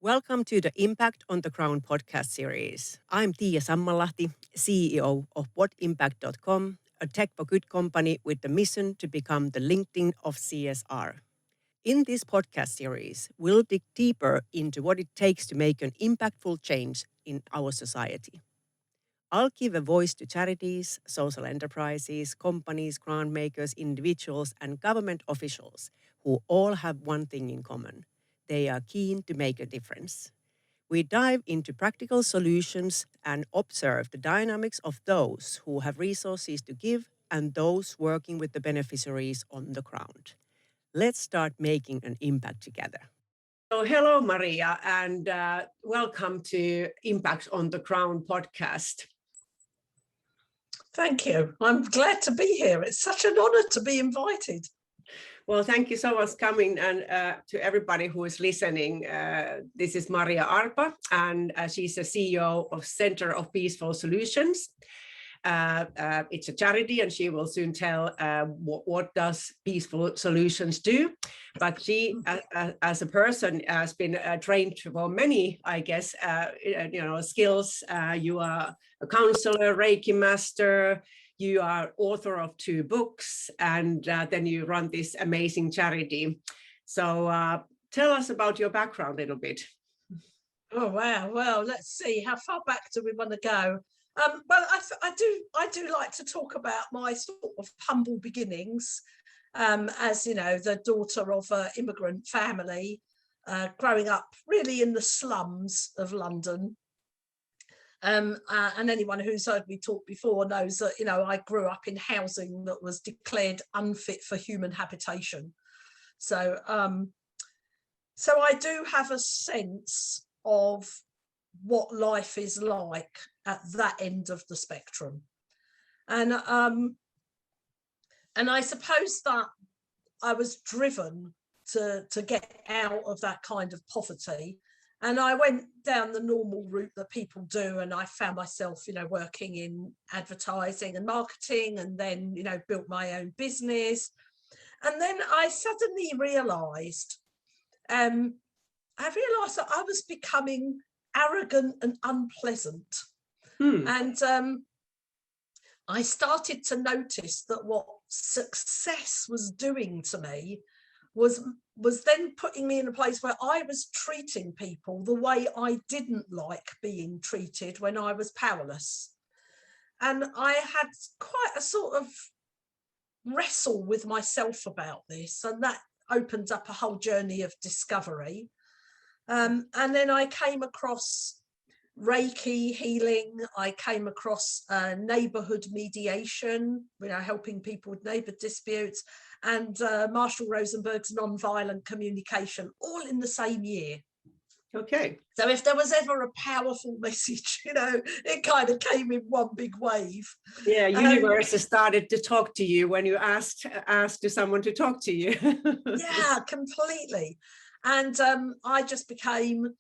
Welcome to the Impact on the Ground podcast series. I'm Tiia Sammalahti, CEO of whatimpact.com, a tech for good company with the mission to become the LinkedIn of CSR. In this podcast series, we'll dig deeper into what it takes to make an impactful change in our society. I'll give a voice to charities, social enterprises, companies, grant makers, individuals, and government officials who all have one thing in common. They are keen to make a difference. We dive into practical solutions and observe the dynamics of those who have resources to give and those working with the beneficiaries on the ground. Let's start making an impact together. So hello, Maria, and welcome to Impact on the Ground podcast. Thank you. I'm glad to be here. It's such an honor to be invited. Well, thank you so much for coming, and to everybody who is listening. This is Maria Arpa, and she's the CEO of Center of Peaceful Solutions. It's a charity, and she will soon tell what does Peaceful Solutions do. But she, as a person, has been trained for many, I guess, skills. You are a counselor, Reiki master. You are author of 2 books, and then you run this amazing charity. So tell us about your background a little bit. Oh, wow. Well, let's see. How far back do we want to go? Well, I do like to talk about my sort of humble beginnings as, the daughter of an immigrant family, growing up really in the slums of London. And anyone who's heard me talk before knows that, I grew up in housing that was declared unfit for human habitation. So I do have a sense of what life is like at that end of the spectrum. And I suppose that I was driven to get out of that kind of poverty. And I went down the normal route that people do, and I found myself, working in advertising and marketing, and then, built my own business. And then I suddenly realised, that I was becoming arrogant and unpleasant. And I started to notice that what success was doing to me was then putting me in a place where I was treating people the way I didn't like being treated when I was powerless. And I had quite a sort of wrestle with myself about this, and that opened up a whole journey of discovery. And then I came across Reiki healing. I came across neighbourhood mediation, helping people with neighbour disputes, and Marshall Rosenberg's nonviolent communication, all in the same year. Okay. So if there was ever a powerful message, it kind of came in one big wave. Yeah, universe started to talk to you when you asked to someone to talk to you. Yeah, completely. And I just became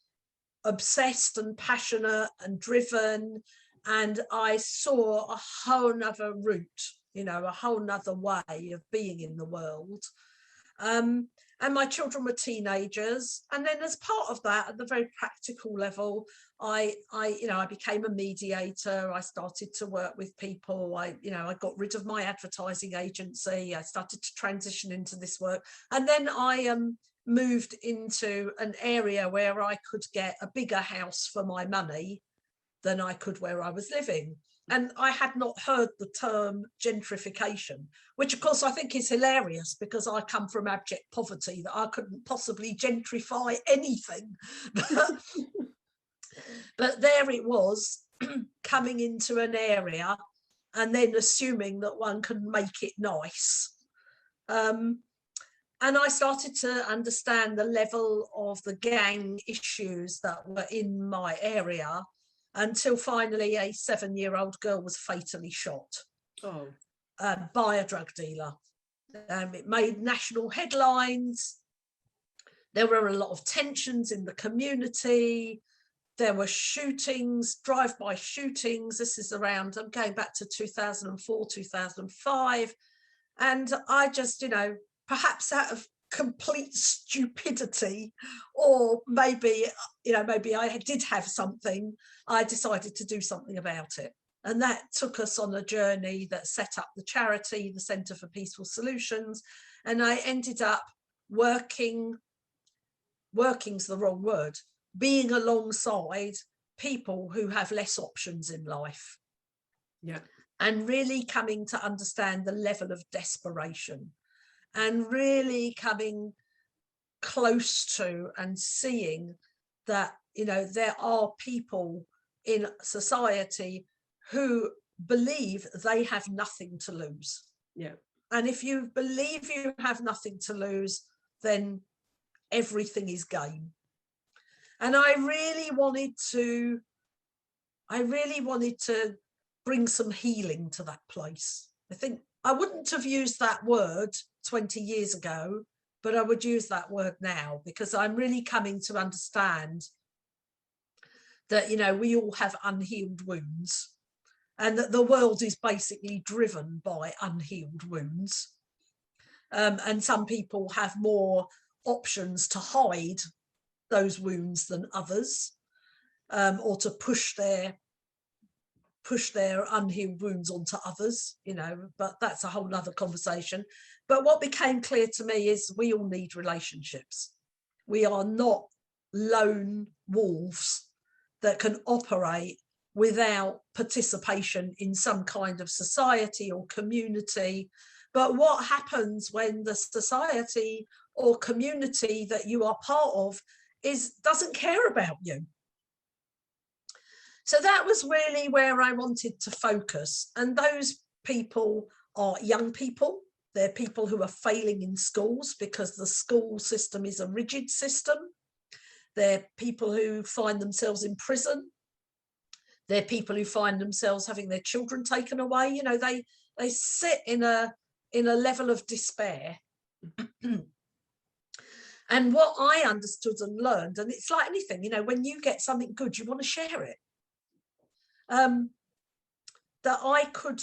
obsessed and passionate and driven, and I saw a whole nother route, a whole nother way of being in the world. And my children were teenagers, and then as part of that, at the very practical level, I became a mediator. I started to work with people. I got rid of my advertising agency. I started to transition into this work, and then I moved into an area where I could get a bigger house for my money than I could where I was living. And I had not heard the term gentrification, which of course I think is hilarious, because I come from abject poverty, that I couldn't possibly gentrify anything. But there it was, coming into an area and then assuming that one can make it nice. And I started to understand the level of the gang issues that were in my area, until finally a 7-year-old girl was fatally shot by a drug dealer. It made national headlines. There were a lot of tensions in the community. There were shootings, drive-by shootings. This is around, I'm going back to 2004, 2005. And I just, perhaps out of complete stupidity, or maybe, maybe I did have something, I decided to do something about it. And that took us on a journey that set up the charity, the Centre for Peaceful Solutions. And I ended up working's the wrong word, being alongside people who have less options in life. Yeah. And really coming to understand the level of desperation, and really coming close to and seeing that, there are people in society who believe they have nothing to lose. Yeah. And if you believe you have nothing to lose, then everything is gain. And I really wanted to bring some healing to that place. I think I wouldn't have used that word 20 years ago, but I would use that word now, because I'm really coming to understand that, we all have unhealed wounds, and that the world is basically driven by unhealed wounds. And some people have more options to hide those wounds than others, or to push their unhealed wounds onto others, but that's a whole nother conversation. But what became clear to me is we all need relationships. We are not lone wolves that can operate without participation in some kind of society or community. But what happens when the society or community that you are part of doesn't care about you? So that was really where I wanted to focus. And those people are young people. They're people who are failing in schools because the school system is a rigid system. They're people who find themselves in prison. They're people who find themselves having their children taken away. They sit in a level of despair. And what I understood and learned, and it's like anything, when you get something good, you want to share it. That I could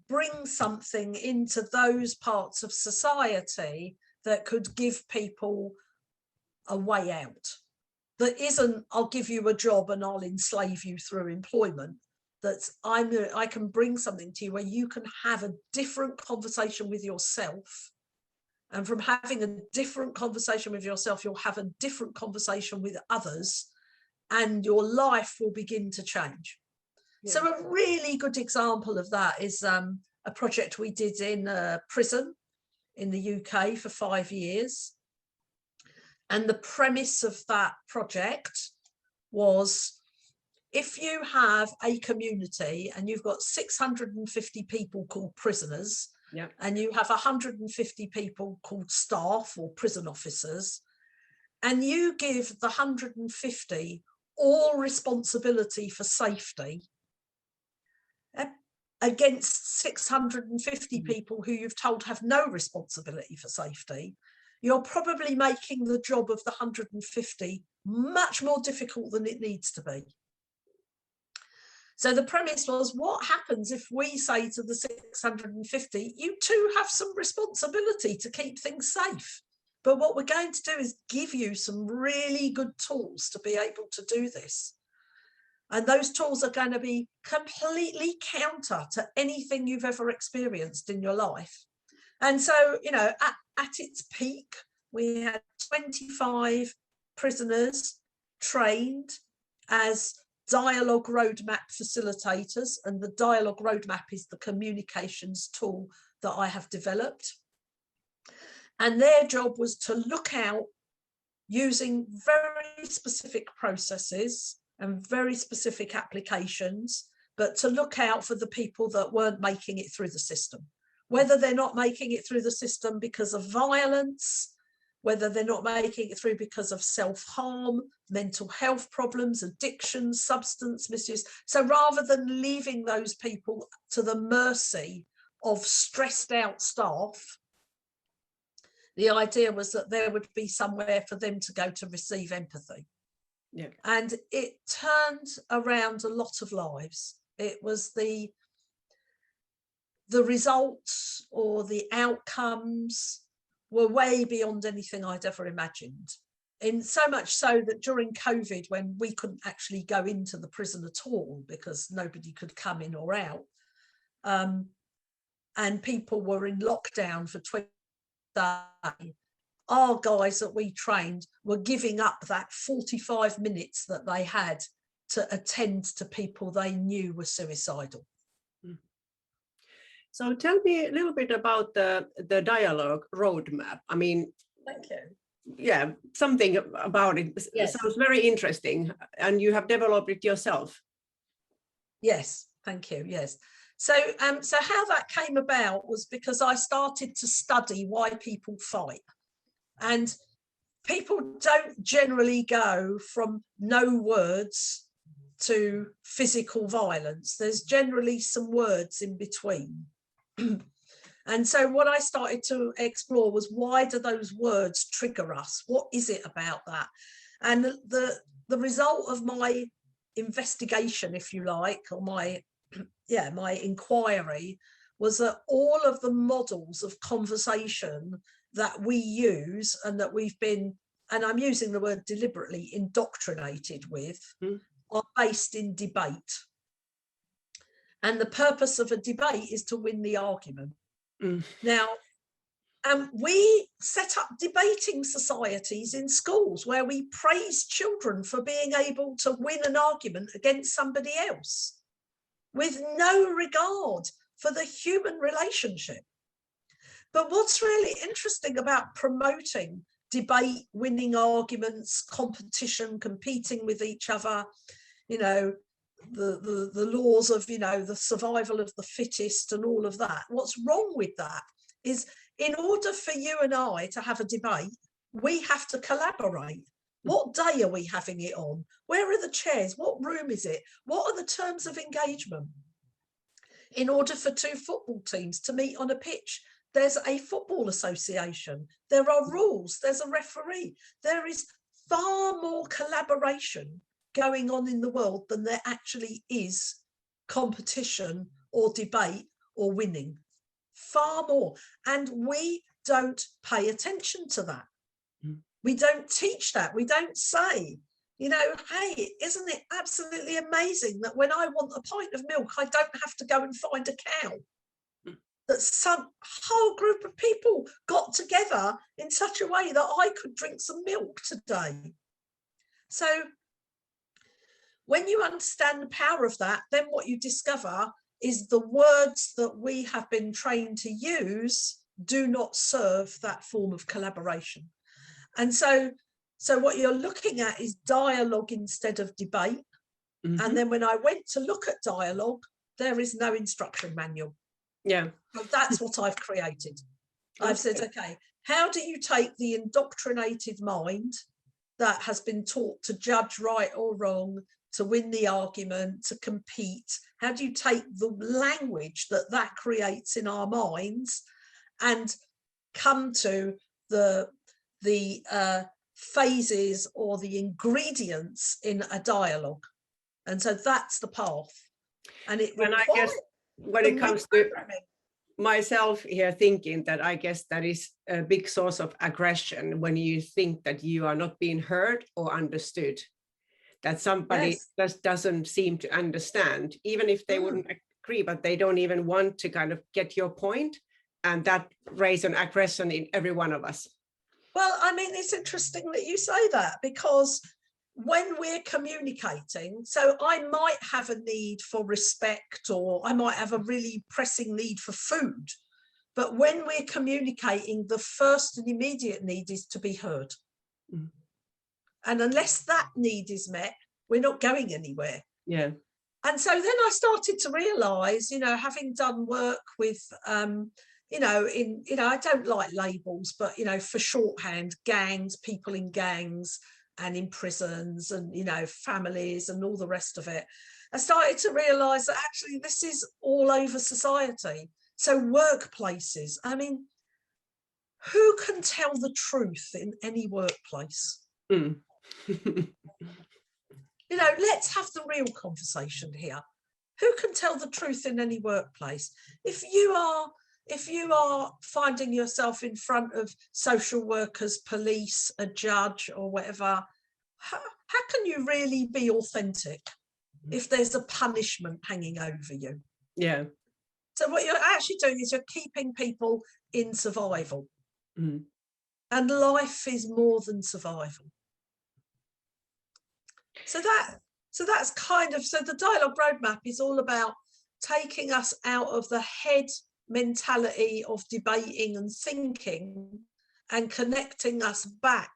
bring something into those parts of society that could give people a way out. That isn't, I'll give you a job and I'll enslave you through employment. I can bring something to you where you can have a different conversation with yourself. And from having a different conversation with yourself, you'll have a different conversation with others, and your life will begin to change. Yeah. So a really good example of that is a project we did in a prison in the UK for 5 years. And the premise of that project was, if you have a community and you've got 650 people called prisoners, yeah, and you have 150 people called staff or prison officers, and you give the 150 all responsibility for safety against 650 people who you've told have no responsibility for safety, you're probably making the job of the 150 much more difficult than it needs to be. So the premise was, what happens if we say to the 650, you too have some responsibility to keep things safe, but what we're going to do is give you some really good tools to be able to do this. And those tools are going to be completely counter to anything you've ever experienced in your life. And so, at its peak, we had 25 prisoners trained as dialogue roadmap facilitators. And the dialogue roadmap is the communications tool that I have developed. And their job was to look out using very specific processes and very specific applications, but to look out for the people that weren't making it through the system. Whether they're not making it through the system because of violence, whether they're not making it through because of self-harm, mental health problems, addiction, substance misuse. So rather than leaving those people to the mercy of stressed out staff, the idea was that there would be somewhere for them to go to receive empathy. Yeah. And it turned around a lot of lives. It was the results or the outcomes were way beyond anything I'd ever imagined. In so much so that during COVID, when we couldn't actually go into the prison at all because nobody could come in or out, and people were in lockdown for 20 days, our guys that we trained were giving up that 45 minutes that they had to attend to people they knew were suicidal. So tell me a little bit about the dialogue roadmap. I mean, thank you. Yeah, something about it. Yes. Sounds very interesting, and you have developed it yourself. Yes, thank you. Yes. So how that came about was because I started to study why people fight. And people don't generally go from no words to physical violence. There's generally some words in between. And so what I started to explore was, why do those words trigger us? What is it about that? And the result of my investigation, if you like, or my inquiry, was that all of the models of conversation that we use and that we've been, and I'm using the word deliberately, indoctrinated with, are based in debate. And the purpose of a debate is to win the argument. Now, we set up debating societies in schools where we praise children for being able to win an argument against somebody else, with no regard for the human relationship. But what's really interesting about promoting debate, winning arguments, competition, competing with each other, you know, the laws of, you know, the survival of the fittest and all of that. What's wrong with that is, in order for you and I to have a debate, we have to collaborate. What day are we having it on? Where are the chairs? What room is it? What are the terms of engagement? In order for two football teams to meet on a pitch, there's a football association. There are rules. There's a referee. There is far more collaboration going on in the world than there actually is competition or debate or winning. Far more. And we don't pay attention to that. We don't teach that. We don't say, you know, hey, isn't it absolutely amazing that when I want a pint of milk, I don't have to go and find a cow? That some whole group of people got together in such a way that I could drink some milk today. So when you understand the power of that, then what you discover is the words that we have been trained to use do not serve that form of collaboration. And so what you're looking at is dialogue instead of debate. And then when I went to look at dialogue, there is no instruction manual. Yeah. But that's what I've created. I've said, okay, how do you take the indoctrinated mind that has been taught to judge right or wrong, to win the argument, to compete? How do you take the language that creates in our minds and come to the phases or the ingredients in a dialogue? And so that's the path. And it requires, I guess when it comes to myself here thinking that, I guess that is a big source of aggression, when you think that you are not being heard or understood, that somebody just doesn't seem to understand, even if they wouldn't agree, but they don't even want to kind of get your point, and that raises an aggression in every one of us. Well, I mean, it's interesting that you say that, because when we're communicating, so I might have a need for respect, or I might have a really pressing need for food, but when we're communicating, the first and immediate need is to be heard. And unless that need is met, we're not going anywhere. Yeah. And so then I started to realize, you know, having done work with I don't like labels, but, you know, for shorthand, gangs, people in gangs and in prisons and, you know, families and all the rest of it. I started to realize that actually this is all over society. So workplaces, I mean, who can tell the truth in any workplace? You know, let's have the real conversation here. Who can tell the truth in any workplace? If you are if you are finding yourself in front of social workers, police, a judge or whatever, how can you really be authentic if there's a punishment hanging over you? Yeah. So what you're actually doing is you're keeping people in survival. Mm. And life is more than survival. So that's kind of, so the dialogue roadmap is all about taking us out of the head mentality of debating and thinking and connecting us back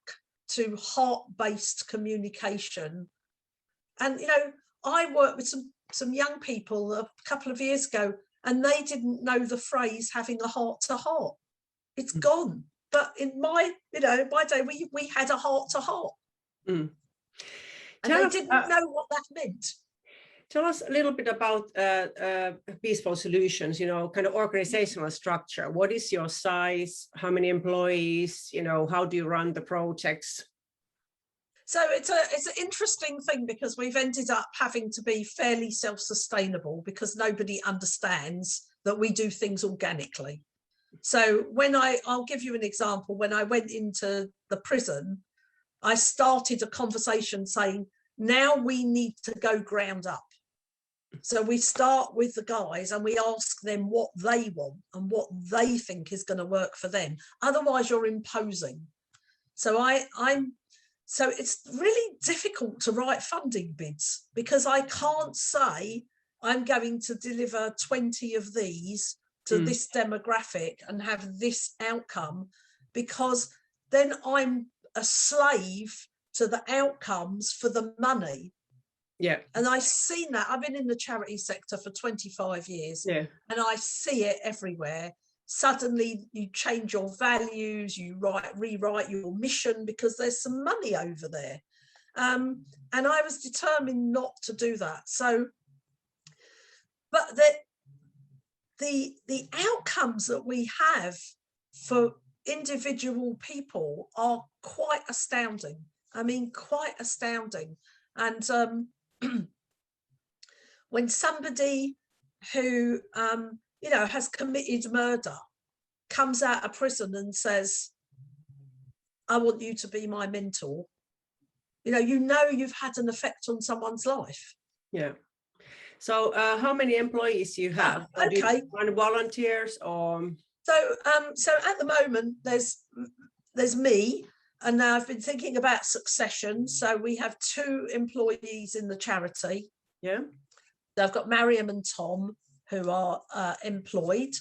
to heart-based communication. And, you know, I worked with some young people a couple of years ago, and they didn't know the phrase having a heart-to-heart. It's gone. But in my, my day, we had a heart-to-heart. And they didn't know what that meant. Tell us a little bit about Peaceful Solutions, kind of organizational structure. What is your size? How many employees? How do you run the projects? So it's an interesting thing, because we've ended up having to be fairly self-sustainable, because nobody understands that we do things organically. So I'll give you an example. When I went into the prison, I started a conversation saying, now we need to go ground up. So we start with the guys and we ask them what they want and what they think is going to work for them. Otherwise, you're imposing. So so it's really difficult to write funding bids, because I can't say I'm going to deliver 20 of these to this demographic and have this outcome, because then I'm a slave to the outcomes for the money. Yeah. And I've seen that. I've been in the charity sector for 25 years. Yeah. And I see it everywhere. Suddenly you change your values, you rewrite your mission because there's some money over there. And I was determined not to do that. So, but the outcomes that we have for individual people are quite astounding. I mean, quite astounding. And when somebody who, has committed murder comes out of prison and says, I want you to be my mentor, you've had an effect on someone's life. Yeah. So how many employees you have? Okay. Do you run volunteers or? So at the moment there's me, and now I've been thinking about succession. So we have 2 employees in the charity. Yeah. So I've got Mariam and Tom who are employed,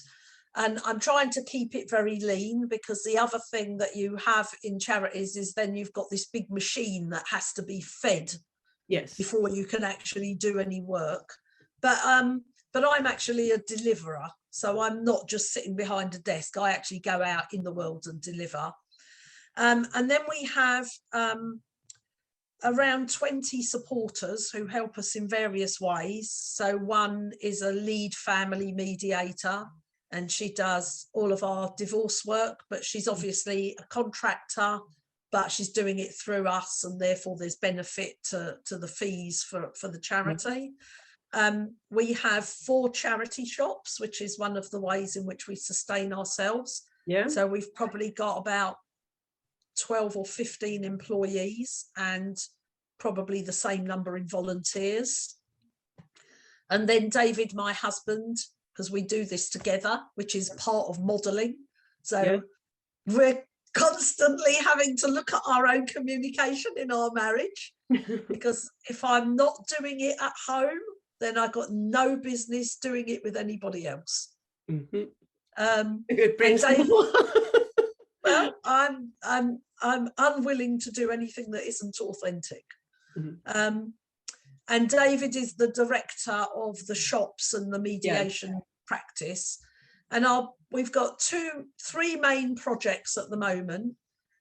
and I'm trying to keep it very lean, because the other thing that you have in charities is then you've got this big machine that has to be fed. Yes. Before you can actually do any work. But I'm actually a deliverer. So I'm not just sitting behind a desk. I actually go out in the world and deliver. And then we have around 20 supporters who help us in various ways. So one is a lead family mediator, and she does all of our divorce work, but she's obviously a contractor, but she's doing it through us, and therefore there's benefit to the fees for the charity. We have 4 charity shops, which is one of the ways in which we sustain ourselves. Yeah. So we've probably got about 12 or 15 employees and probably the same number in volunteers. And then David, my husband, because we do this together, which is part of modelling. So we're constantly having to look at our own communication in our marriage, because if I'm not doing it at home, then I've got no business doing it with anybody else. Good principle. Well, I'm unwilling to do anything that isn't authentic. And David is the director of the shops and the mediation practice. And we've got 3 main projects at the moment.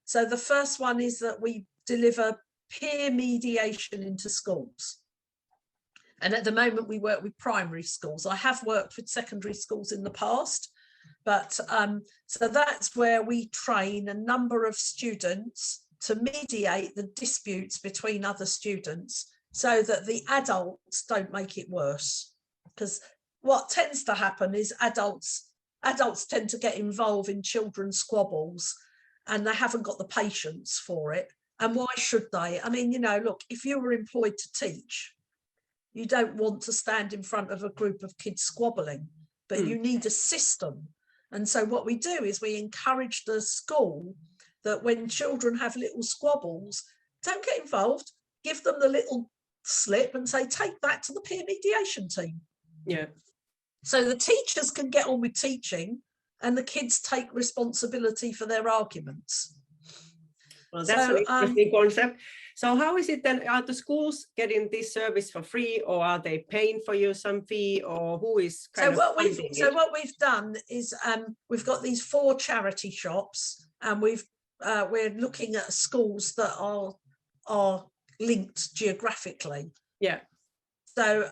So the first one is that we deliver peer mediation into schools. And at the moment we work with primary schools. I have worked with secondary schools in the past, but so that's where we train a number of students to mediate the disputes between other students, so that the adults don't make it worse. Because what tends to happen is adults adults tend to get involved in children's squabbles and they haven't got the patience for it. And why should they? I mean, you know, look, if you were employed to teach, you don't want to stand in front of a group of kids squabbling, but you need a system. And so what we do is we encourage the school that when children have little squabbles, don't get involved, give them the little slip and say, take that to the peer mediation team. Yeah. So the teachers can get on with teaching and the kids take responsibility for their arguments. Well, that's an interesting concept. So how is it then? Are the schools getting this service for free, or are they paying for you some fee, or who is what we've done is we've got these 4 charity shops, and we're looking at schools that are linked geographically. Yeah. So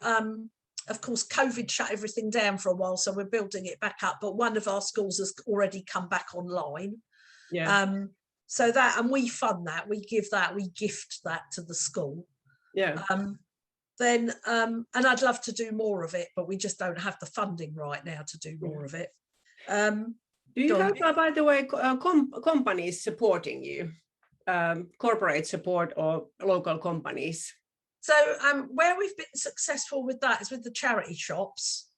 of course, COVID shut everything down for a while, so we're building it back up. But one of our schools has already come back online. Yeah. So that, and we fund that, we gift that to the school. Yeah. And I'd love to do more of it, but we just don't have the funding right now to do more of it. Do you have, by the way, companies supporting you, corporate support or local companies? So where we've been successful with that is with the charity shops.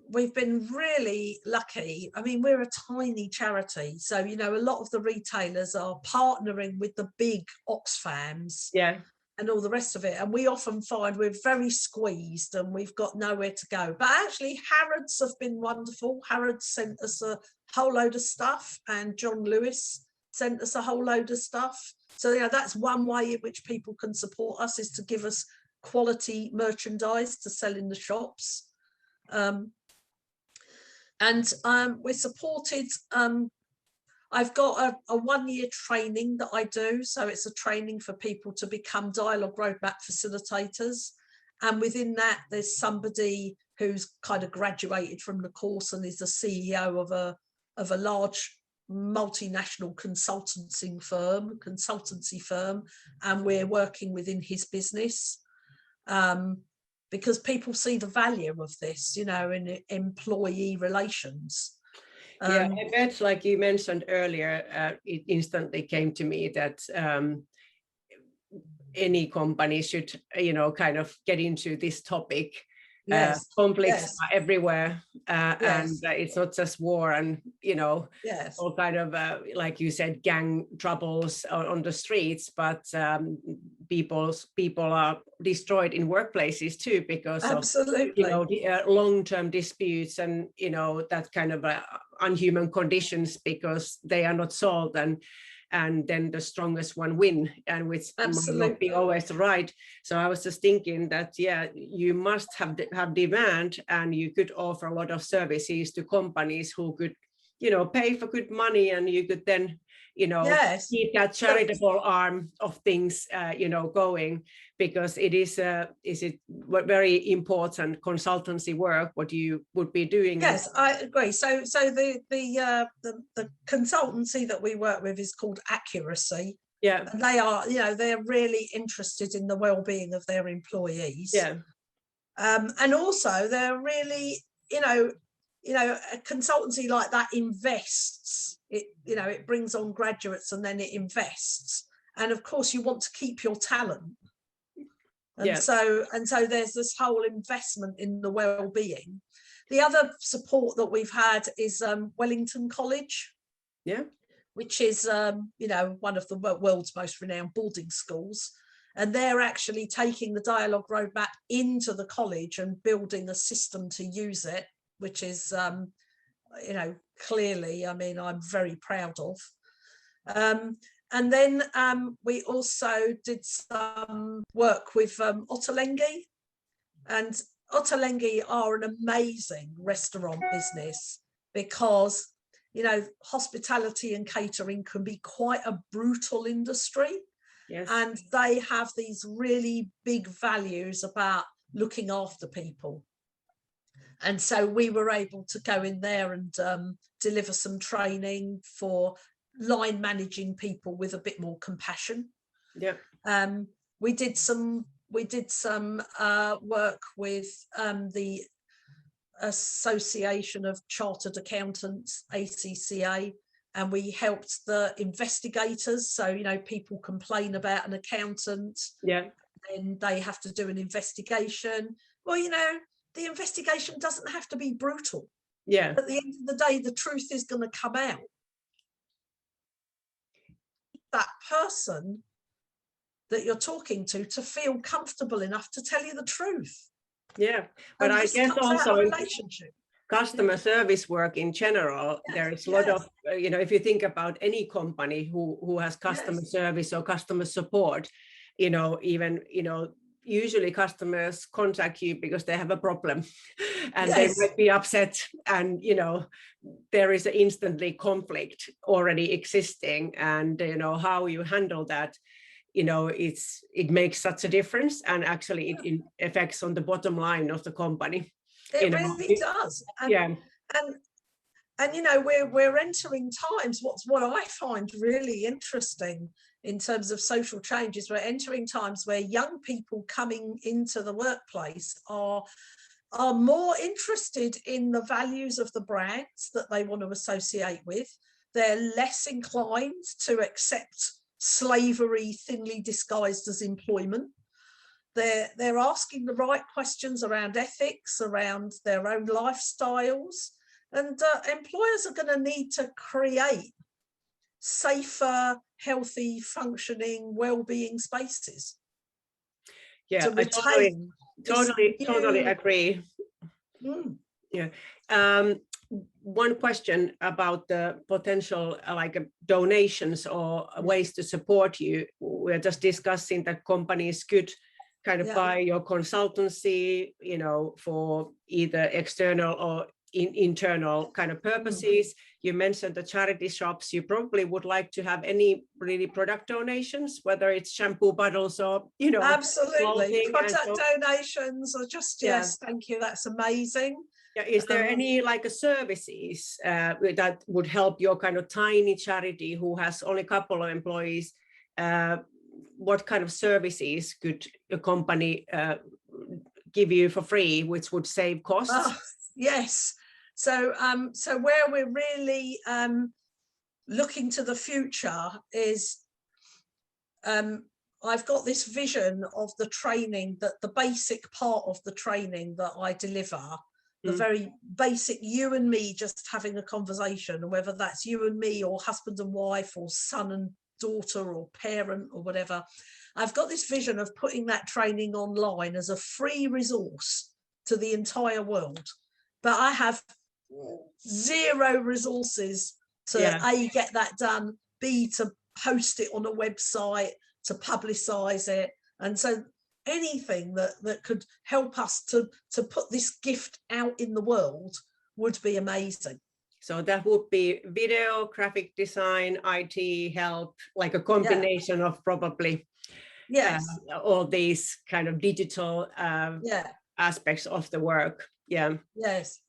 We've been really lucky. I mean, we're a tiny charity. So, you know, a lot of the retailers are partnering with the big Oxfams. Yeah. And all the rest of it. And we often find we're very squeezed and we've got nowhere to go. But actually, Harrods have been wonderful. Harrods sent us a whole load of stuff, and John Lewis sent us a whole load of stuff. So, you know, that's one way in which people can support us, is to give us quality merchandise to sell in the shops. We're supported. I've got a 1-year training that I do. So it's a training for people to become dialogue roadmap facilitators. And within that, there's somebody who's kind of graduated from the course and is the CEO of a large multinational consultancy firm. And we're working within his business. Because people see the value of this, you know, in employee relations. Yeah, I bet, like you mentioned earlier, it instantly came to me that any company should, you know, kind of get into this topic. Yes. Conflicts Yes. are everywhere, Yes. and it's not just war and, you know, yes. all kind of, like you said, gang troubles on the streets, but people are destroyed in workplaces too because Absolutely. of, you know, long-term disputes and, you know, that kind of unhuman conditions because they are not solved, and then the strongest one win, and which might not be always right. So I was just thinking that, yeah, you must have demand, and you could offer a lot of services to companies who could, you know, pay for good money, and you could then, you know, keep that charitable arm of things, you know, going, because it is very important consultancy work what you would be doing. Yes, I agree. So the consultancy that we work with is called Accuracy. Yeah, and they are, you know, they're really interested in the well-being of their employees. Yeah, and also they're really, you know, a consultancy like that invests. It, you know, it brings on graduates and then it invests. And of course, you want to keep your talent. And so there's this whole investment in the well-being. The other support that we've had is Wellington College, which is, you know, one of the world's most renowned boarding schools. And they're actually taking the dialogue roadmap into the college and building a system to use it, which is, you know, clearly, I mean, I'm very proud of. And then we also did some work with Ottolenghi, and Ottolenghi are an amazing restaurant business because, you know, hospitality and catering can be quite a brutal industry. Yes. And they have these really big values about looking after people. And so we were able to go in there and deliver some training for line managing people with a bit more compassion. Yeah. We did some work with the Association of Chartered Accountants, ACCA, and we helped the investigators. So, you know, people complain about an accountant, and they have to do an investigation. Well, you know, the investigation doesn't have to be brutal. At the end of the day, the truth is going to come out. That person that you're talking to feel comfortable enough to tell you the truth. But I guess also in relationship. Customer service work in general, there is a lot of, you know, if you think about any company who has customer service or customer support, you know, even, you know, usually customers contact you because they have a problem and they might be upset, and, you know, there is instantly conflict already existing, and, you know, how you handle that, you know, it makes such a difference, and actually it affects on the bottom line of the company. It really does. And, and you know, we're entering times, what I find really interesting in terms of social changes, we're entering times where young people coming into the workplace are more interested in the values of the brands that they want to associate with. They're less inclined to accept slavery thinly disguised as employment. They're asking the right questions around ethics, around their own lifestyles, and employers are going to need to create safer, healthy, functioning, well-being spaces. I totally agree. One question about the potential donations or ways to support you. We're just discussing that companies could kind of buy your consultancy, you know, for either external or internal kind of purposes. You mentioned the charity shops. You probably would like to have any really product donations, whether it's shampoo bottles or, you know, absolutely product donations, or just thank you, that's amazing. Is there any services that would help your kind of tiny charity who has only a couple of employees? What kind of services could a company give you for free, which would save costs? Yes. So where we're really looking to the future is I've got this vision of the training, that the basic part of the training that I deliver, the very basic, you and me just having a conversation, whether that's you and me or husband and wife or son and daughter or parent or whatever. I've got this vision of putting that training online as a free resource to the entire world, but I have zero resources to A, get that done, B, to post it on a website, to publicize it. And so anything that could help us to put this gift out in the world would be amazing. So that would be video, graphic design, IT help, like a combination of probably all these kind of digital aspects of the work. Yes.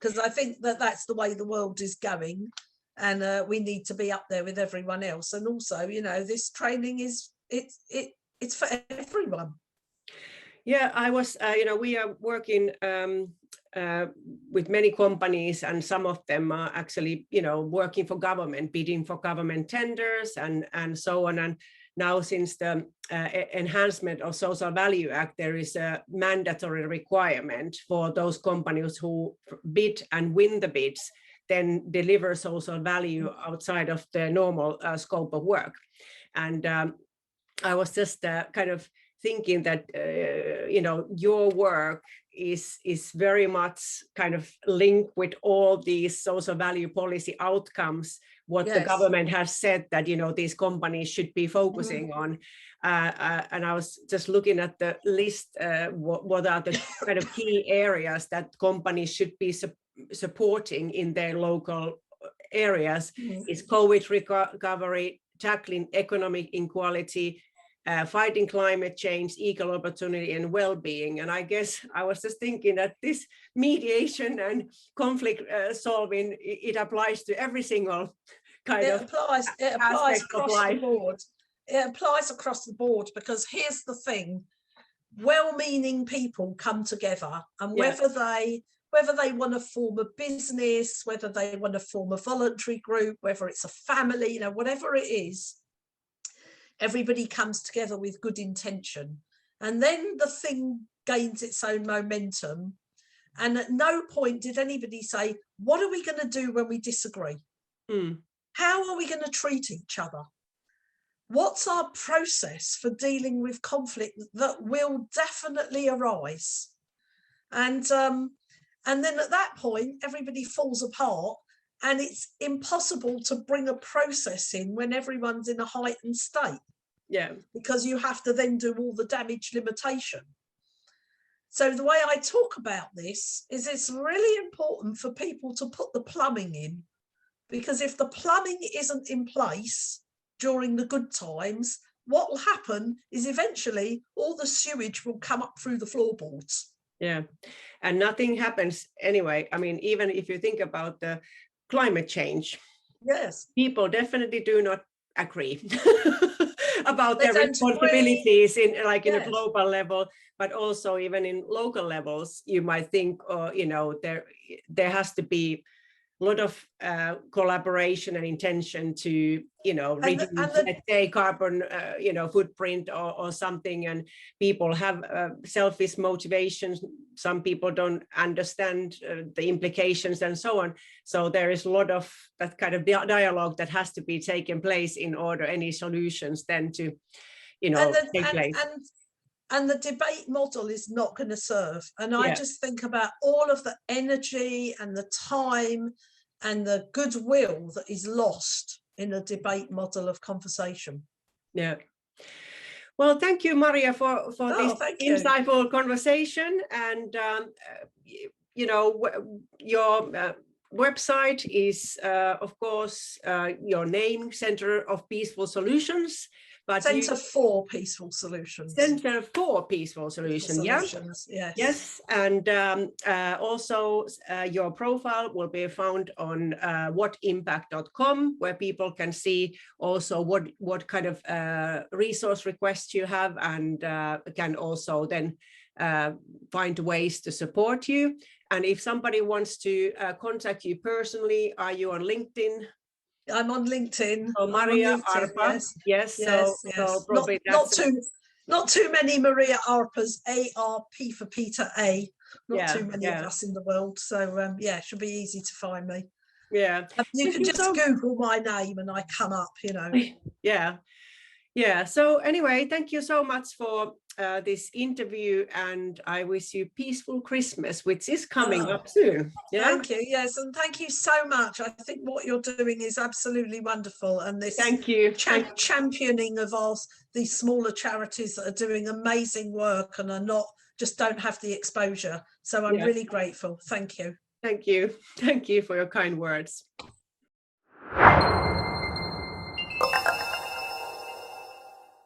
Because I think that's the way the world is going, and we need to be up there with everyone else. And also, you know, this training it's for everyone. I was, you know, we are working with many companies, and some of them are actually, you know, working for government, bidding for government tenders and so on. And now, since the enhancement of Social Value Act, there is a mandatory requirement for those companies who bid and win the bids, then deliver social value outside of the normal scope of work. And I was just kind of thinking that, you know, your work is very much kind of linked with all these social value policy outcomes, what the government has said that, you know, these companies should be focusing on. And I was just looking at the list, what are the kind of key areas that companies should be supporting in their local areas. Is COVID recovery, tackling economic inequality, fighting climate change, equal opportunity and well-being. And I guess I was just thinking that this mediation and conflict solving, it applies to every single kind of it applies across the board. It applies across the board, because here's the thing, well-meaning people come together, and whether they want to form a business, whether they want to form a voluntary group, whether it's a family, you know, whatever it is, everybody comes together with good intention, and then the thing gains its own momentum. And at no point did anybody say, what are we going to do when we disagree? How are we going to treat each other? What's our process for dealing with conflict that will definitely arise? And then at that point, everybody falls apart, and it's impossible to bring a process in when everyone's in a heightened state. Yeah. Because you have to then do all the damage limitation. So the way I talk about this is it's really important for people to put the plumbing in, because if the plumbing isn't in place during the good times, what will happen is eventually all the sewage will come up through the floorboards. Yeah, and nothing happens anyway. I mean, even if you think about the climate change, yes, people definitely do not agree about their responsibilities in in a global level, but also even in local levels. You might think, you know, there has to be a lot of collaboration and intention to, you know, reduce, let's say, carbon, you know, footprint or something. And people have selfish motivations. Some people don't understand the implications and so on. So there is a lot of that kind of dialogue that has to be taken place in order any solutions then to, you know, take place. And the debate model is not going to serve. And I just think about all of the energy and the time and the goodwill that is lost in a debate model of conversation. Yeah. Well, thank you, Maria, for this insightful conversation. And, you know, your website is, of course, your name, Center of Peaceful Solutions. But Center for Peaceful Solutions. Center for Peaceful Solutions, yes. Yes, and also your profile will be found on whatimpact.com, where people can see also what kind of resource requests you have, and can also then find ways to support you. And if somebody wants to contact you personally, are you on LinkedIn? I'm on LinkedIn. Oh, Maria Arpa. Yes. So probably not too many Maria Arpas. ARP for Peter A. Not too many of us in the world. So yeah, it should be easy to find me. Yeah. You can just Google my name and I come up, you know. Yeah. So anyway, thank you so much for this interview, and I wish you peaceful Christmas, which is coming up soon. Yeah. Thank you. Yes, and thank you so much. I think what you're doing is absolutely wonderful, and this championing of these smaller charities that are doing amazing work and are don't have the exposure. So I'm really grateful. Thank you. Thank you. Thank you for your kind words.